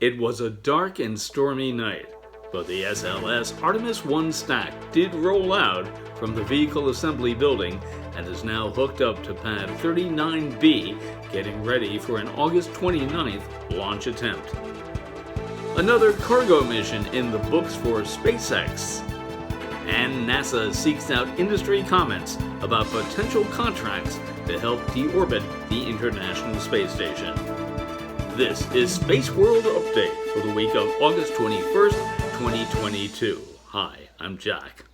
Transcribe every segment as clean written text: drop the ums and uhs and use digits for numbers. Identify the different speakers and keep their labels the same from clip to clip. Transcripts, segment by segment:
Speaker 1: It was a dark and stormy night, but the SLS Artemis 1 stack did roll out from the vehicle assembly building and is now hooked up to pad 39B, getting ready for an August 29th launch attempt. Another cargo mission in the books for SpaceX. And NASA seeks out industry comments about potential contracts to help deorbit the International Space Station. This is Space World Update for the week of August 21st, 2022. Hi, I'm Jack.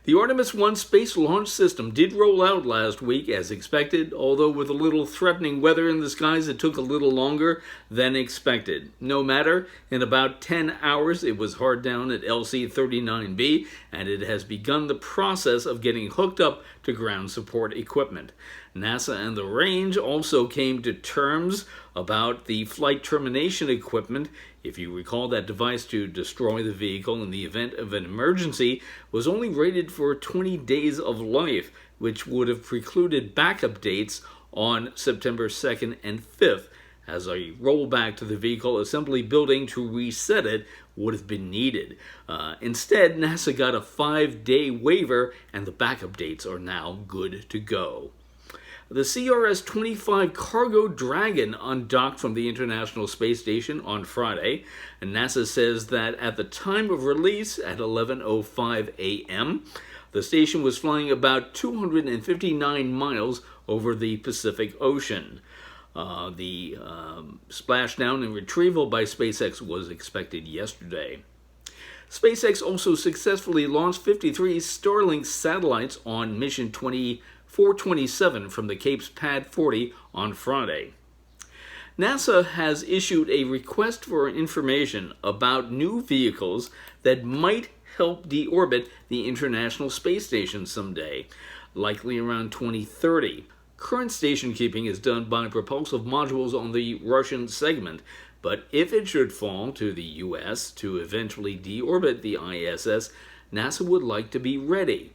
Speaker 1: The Artemis 1 space launch system did roll out last week as expected, although with a little threatening weather in the skies it took a little longer than expected. No matter, in about 10 hours it was hard down at LC-39B and it has begun the process of getting hooked up to ground support equipment. NASA and the range also came to terms about the flight termination equipment. If you recall, that device to destroy the vehicle in the event of an emergency was only rated for 20 days of life, which would have precluded backup dates on September 2nd and 5th, as a rollback to the vehicle assembly building to reset it would have been needed. Instead, NASA got a 5-day waiver, and the backup dates are now good to go. The CRS-25 Cargo Dragon undocked from the International Space Station on Friday, and NASA says that at the time of release at 11:05 a.m., the station was flying about 259 miles over the Pacific Ocean. The splashdown and retrieval by SpaceX was expected yesterday. SpaceX also successfully launched 53 Starlink satellites on mission 427 from the Cape's Pad 40 on Friday. NASA has issued a request for information about new vehicles that might help deorbit the International Space Station someday, likely around 2030. Current station keeping is done by propulsive modules on the Russian segment, but if it should fall to the U.S. to eventually deorbit the ISS, NASA would like to be ready.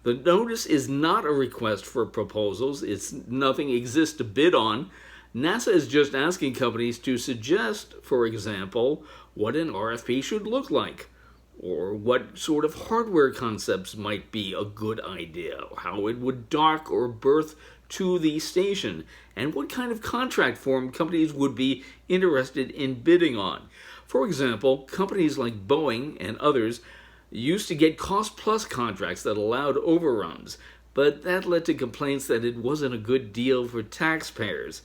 Speaker 1: The notice is not a request for proposals. Nothing exists to bid on. NASA is just asking companies to suggest, for example, what an RFP should look like, or what sort of hardware concepts might be a good idea, how it would dock or berth to the station, and what kind of contract form companies would be interested in bidding on. For example, companies like Boeing and others used to get cost-plus contracts that allowed overruns, but that led to complaints that it wasn't a good deal for taxpayers.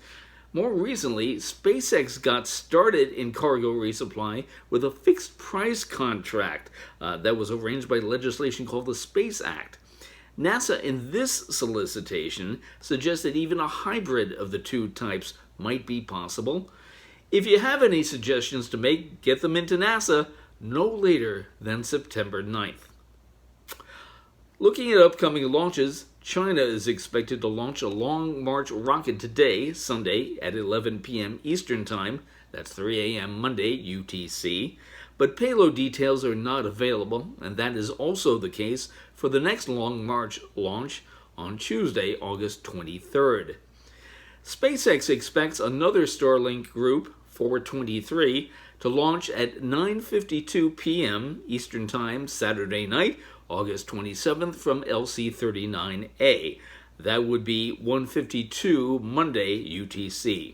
Speaker 1: More recently, SpaceX got started in cargo resupply with a fixed-price contract that was arranged by legislation called the Space Act. NASA, in this solicitation, suggests that even a hybrid of the two types might be possible. If you have any suggestions to make, get them into NASA no later than September 9th. Looking at upcoming launches, China is expected to launch a Long March rocket today, Sunday, at 11 p.m. Eastern Time. That's 3 a.m. Monday, UTC. But payload details are not available, and that is also the case for the next Long March launch on Tuesday, August 23rd. SpaceX expects another Starlink group, 423, to launch at 9:52 p.m. Eastern Time Saturday night, August 27th from LC-39A. That would be 1:52 Monday UTC.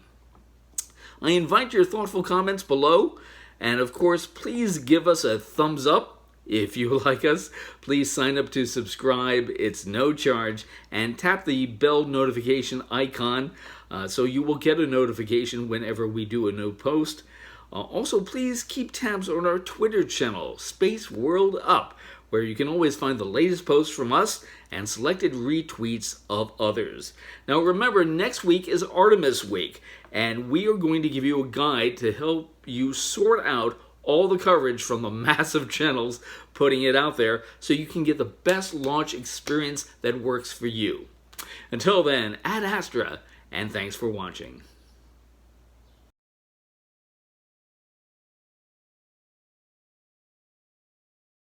Speaker 1: I invite your thoughtful comments below, and of course, please give us a thumbs up if you like us. Please sign up to subscribe. It's no charge, and tap the bell notification icon so you will get a notification whenever we do a new post. Also, please keep tabs on our Twitter channel, Space World Up, where you can always find the latest posts from us and selected retweets of others. Now remember, next week is Artemis Week, and we are going to give you a guide to help you sort out all the coverage from the massive channels putting it out there so you can get the best launch experience that works for you. Until then, ad astra, and thanks for watching.